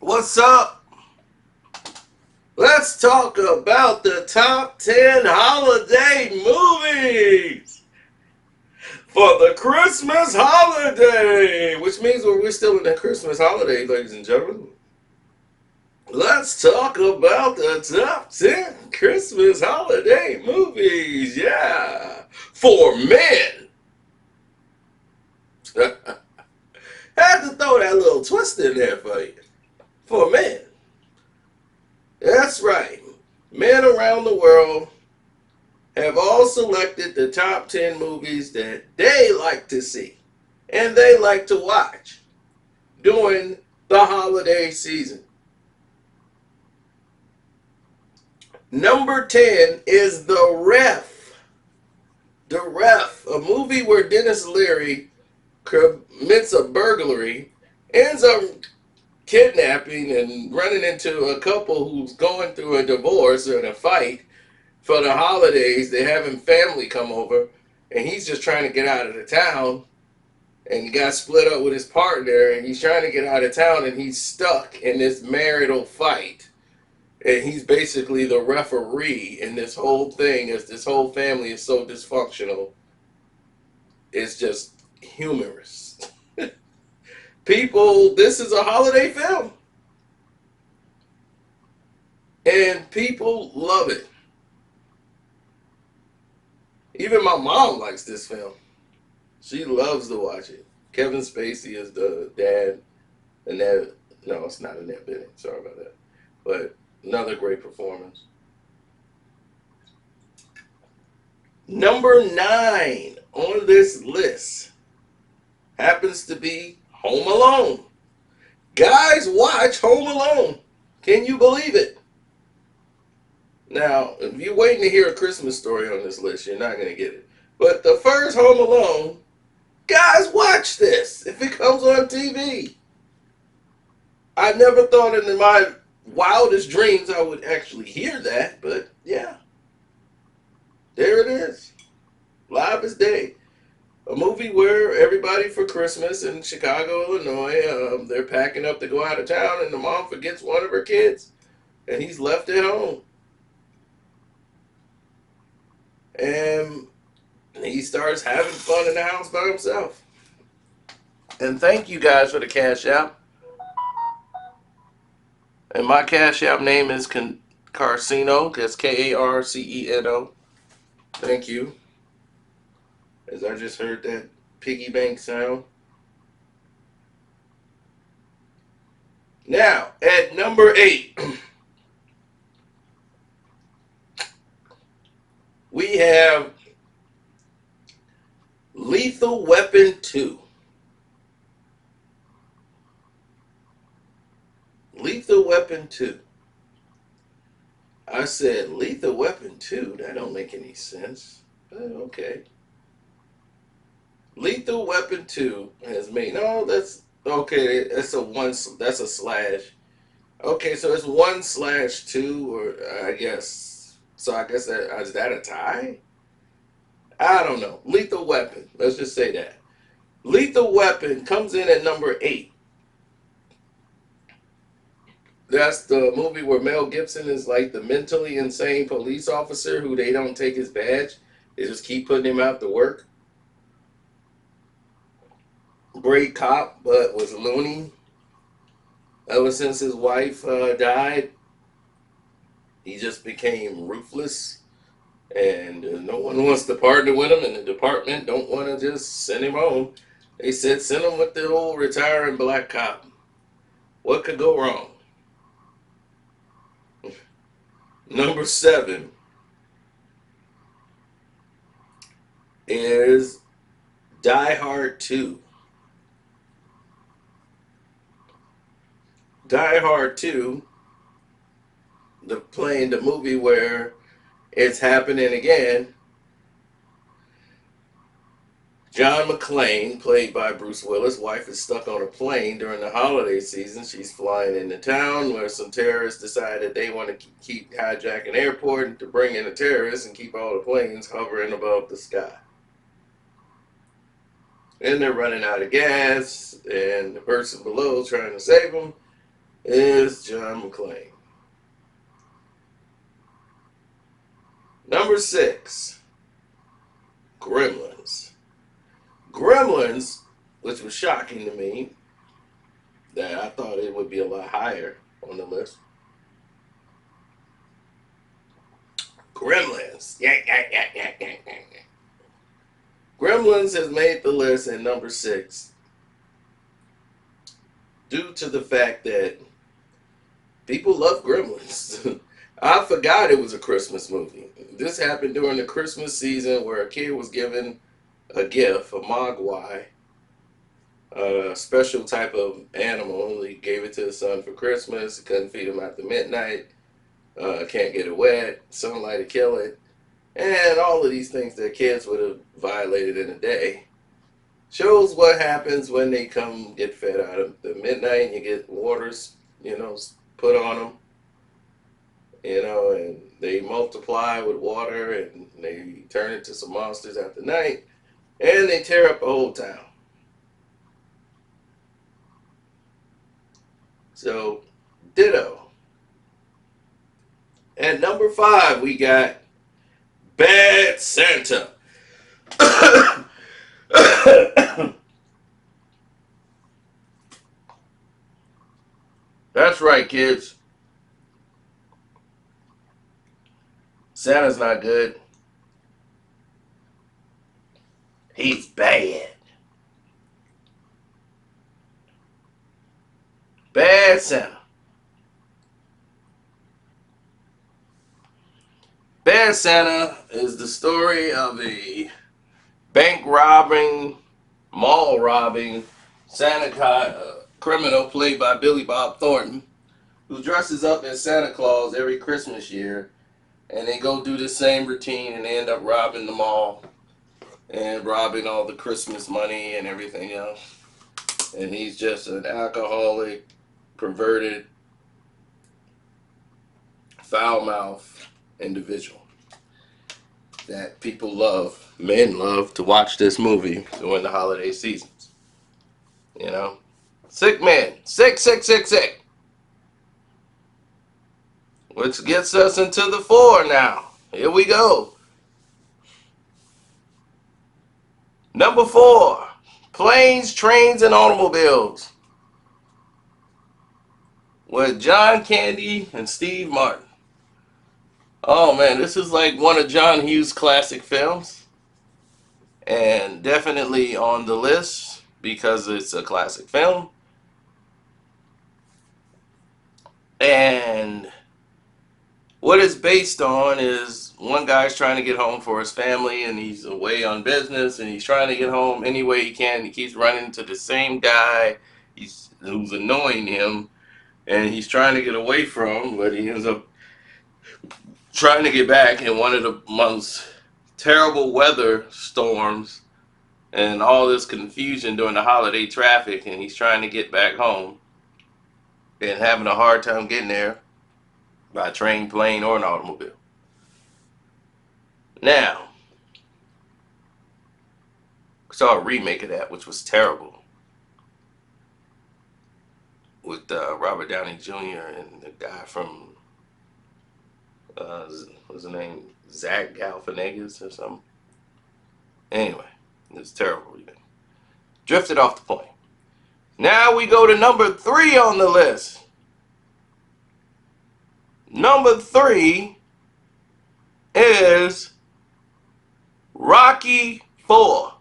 What's up? Let's talk about the top 10 holiday movies for the Christmas holiday, which means we're still in the Christmas holiday, ladies and gentlemen. Let's talk about the top 10 Christmas holiday movies. Yeah. For men. Had to throw that little twist in there for you. For men. That's right. Men around the world have all selected the top 10 movies that they like to see and they like to watch during the holiday season. Number 10 is The Ref. The Ref, a movie where Dennis Leary commits a burglary, ends up kidnapping and running into a couple who's going through a divorce and a fight for the holidays. They're having family come over, and he's just trying to get out of the town. And he got split up with his partner, and he's trying to get out of town, and he's stuck in this marital fight. And he's basically the referee in this whole thing, as this whole family is so dysfunctional. It's just humorous. People, this is a holiday film, and people love it. Even my mom likes this film. She loves to watch it. Kevin Spacey is the dad, and that no, it's not Annette Bening. Sorry about that, but another great performance. Number 9 on this list happens to be Home Alone. Guys, watch Home Alone. Can you believe it? Now, if you're waiting to hear a Christmas story on this list, you're not going to get it. But the first Home Alone, guys, watch this if it comes on TV. I never thought in my wildest dreams I would actually hear that, but yeah, there it is. Live as day. A movie where everybody for Christmas in Chicago, Illinois, they're packing up to go out of town, and the mom forgets one of her kids, and he's left at home. And he starts having fun in the house by himself. And thank you guys for the Cash App. And my Cash App name is Carcino. That's Karceno. Thank you. As I just heard that piggy bank sound. Now, at number 8, we have Lethal Weapon 2. Lethal Weapon 2. I said Lethal Weapon 2? That don't make any sense. But okay. Lethal Weapon 2 has made... No, that's... Okay, that's a slash. Okay, so it's 1/2, or I guess... So I guess is that a tie? I don't know. Lethal Weapon. Let's just say that. Lethal Weapon comes in at number 8. That's the movie where Mel Gibson is like the mentally insane police officer who they don't take his badge. They just keep putting him out to work. Great cop, but was loony. Ever since his wife died, he just became ruthless. And no one wants to partner with him, and the department don't want to just send him home. They said send him with the old retiring black cop. What could go wrong? Number 7 is Die Hard 2. Die Hard 2, playing the movie where it's happening again. John McClane, played by Bruce Willis' wife, is stuck on a plane during the holiday season. She's flying into town where some terrorists decide that they want to keep hijacking an airport and to bring in the terrorists and keep all the planes hovering above the sky. And they're running out of gas, and the person below is trying to save them. is John McClane. Number 6, Gremlins. Gremlins, which was shocking to me, that I thought it would be a lot higher on the list. Gremlins. Yeah, yeah, yeah, yeah, yeah, yeah. Gremlins has made the list at number 6 due to the fact that people love Gremlins. I forgot it was a Christmas movie. This happened during the Christmas season where a kid was given a gift, a mogwai, a special type of animal. He gave it to his son for Christmas. He couldn't feed him after midnight. Can't get it wet. Sunlight to kill it. And all of these things that kids would have violated in a day. Shows what happens when they come get fed out of the midnight and you get waters, put on them, and they multiply with water and they turn into some monsters after night and they tear up the whole town. So, ditto. At number 5, we got Bad Santa. That's right, kids. Santa's not good. He's bad. Bad Santa. Bad Santa is the story of a bank robbing, mall robbing Santa criminal played by Billy Bob Thornton, who dresses up as Santa Claus every Christmas year, and they go do the same routine and they end up robbing the mall and robbing all the Christmas money and everything else. And he's just an alcoholic, perverted, foul-mouthed individual that people love, men love to watch this movie during the holiday seasons. Sick man, sick, sick, sick, sick. Which gets us into the 4 now. Here we go. Number 4, Planes, Trains, and Automobiles with John Candy and Steve Martin. Oh man, this is like one of John Hughes' classic films, and definitely on the list because it's a classic film. And what it's based on is one guy's trying to get home for his family, and he's away on business, and he's trying to get home any way he can. He keeps running into the same guy who's annoying him, and he's trying to get away from him, but he ends up trying to get back in one of the most terrible weather storms and all this confusion during the holiday traffic, and he's trying to get back home and having a hard time getting there by train, plane, or an automobile. Now, I saw a remake of that, which was terrible, with Robert Downey Jr. and the guy from what's his name? Zach Galifianakis or something. Anyway, it was terrible. Drifted off the point. Now we go to number 3 on the list. Number 3 is Rocky 4.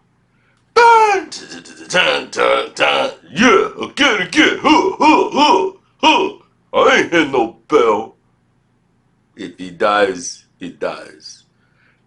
Dun, dun, dun, dun, dun. Yeah, again. I ain't hit no bell. If he dies, he dies.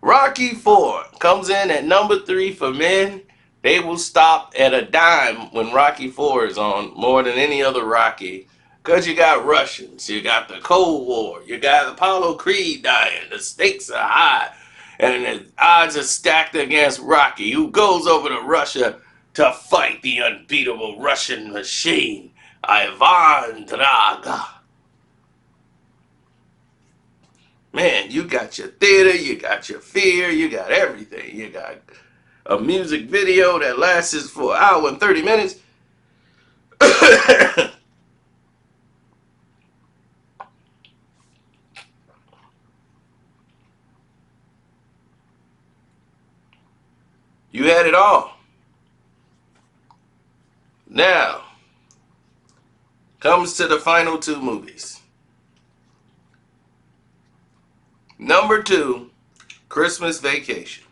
Rocky 4 comes in at number 3 for men. They will stop at a dime when Rocky 4 is on more than any other Rocky. Because you got Russians, you got the Cold War, you got Apollo Creed dying, the stakes are high, and the odds are stacked against Rocky, who goes over to Russia to fight the unbeatable Russian machine, Ivan Drago. Man, you got your theater, you got your fear, you got everything. You got a music video that lasts for an hour and 30 minutes. You had it all. Now, comes to the final two movies. Number 2, Christmas Vacation.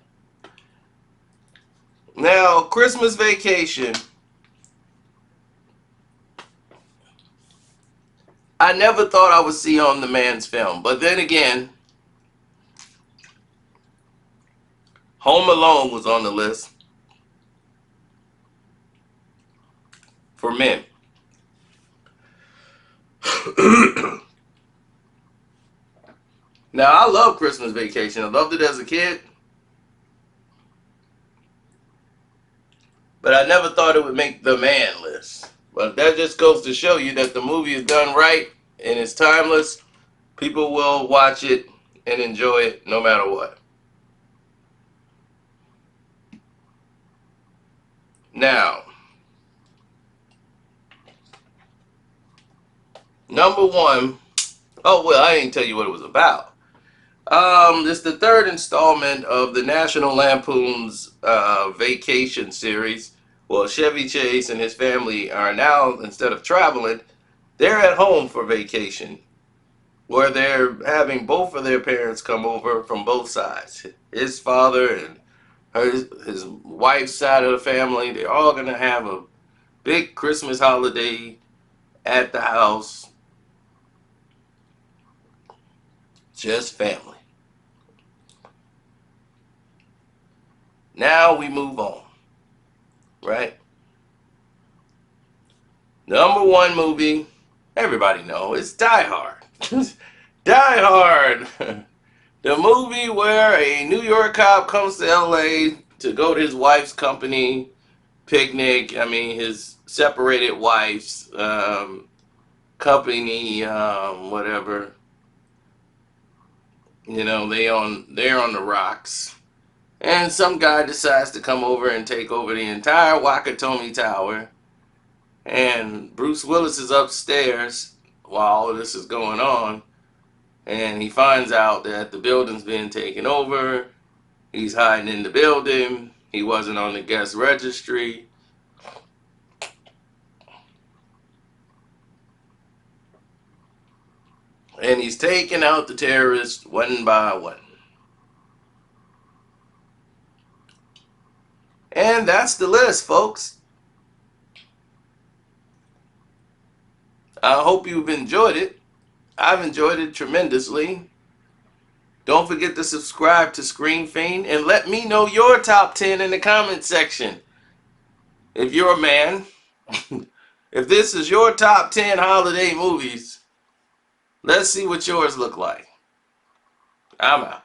Now, Christmas Vacation, I never thought I would see on the man's film. But then again, Home Alone was on the list for men. Now, I love Christmas Vacation. I loved it as a kid. But I never thought it would make the man list. But that just goes to show you that the movie is done right and it's timeless. People will watch it and enjoy it no matter what. Now, number 1. Oh, well, I didn't tell you what it was about. It's the third installment of the National Lampoon's Vacation series. Well, Chevy Chase and his family are now, instead of traveling, they're at home for vacation, where they're having both of their parents come over from both sides. His father and his wife's side of the family, they're all going to have a big Christmas holiday at the house. Just family. Now we move on, right? Number 1 movie, everybody knows, it's Die Hard. Die Hard. The movie where a New York cop comes to LA to go to his wife's company picnic. I mean, his separated wife's company, whatever. You know, they're on the rocks. And some guy decides to come over and take over the entire Wakatomi Tower. And Bruce Willis is upstairs while all of this is going on. And he finds out that the building's being taken over. He's hiding in the building. He wasn't on the guest registry. And he's taking out the terrorists one by one. And that's the list, folks. I hope you've enjoyed it. I've enjoyed it tremendously. Don't forget to subscribe to Screen Fiend and let me know your top 10 in the comment section. If you're a man, if this is your top 10 holiday movies, let's see what yours look like. I'm out.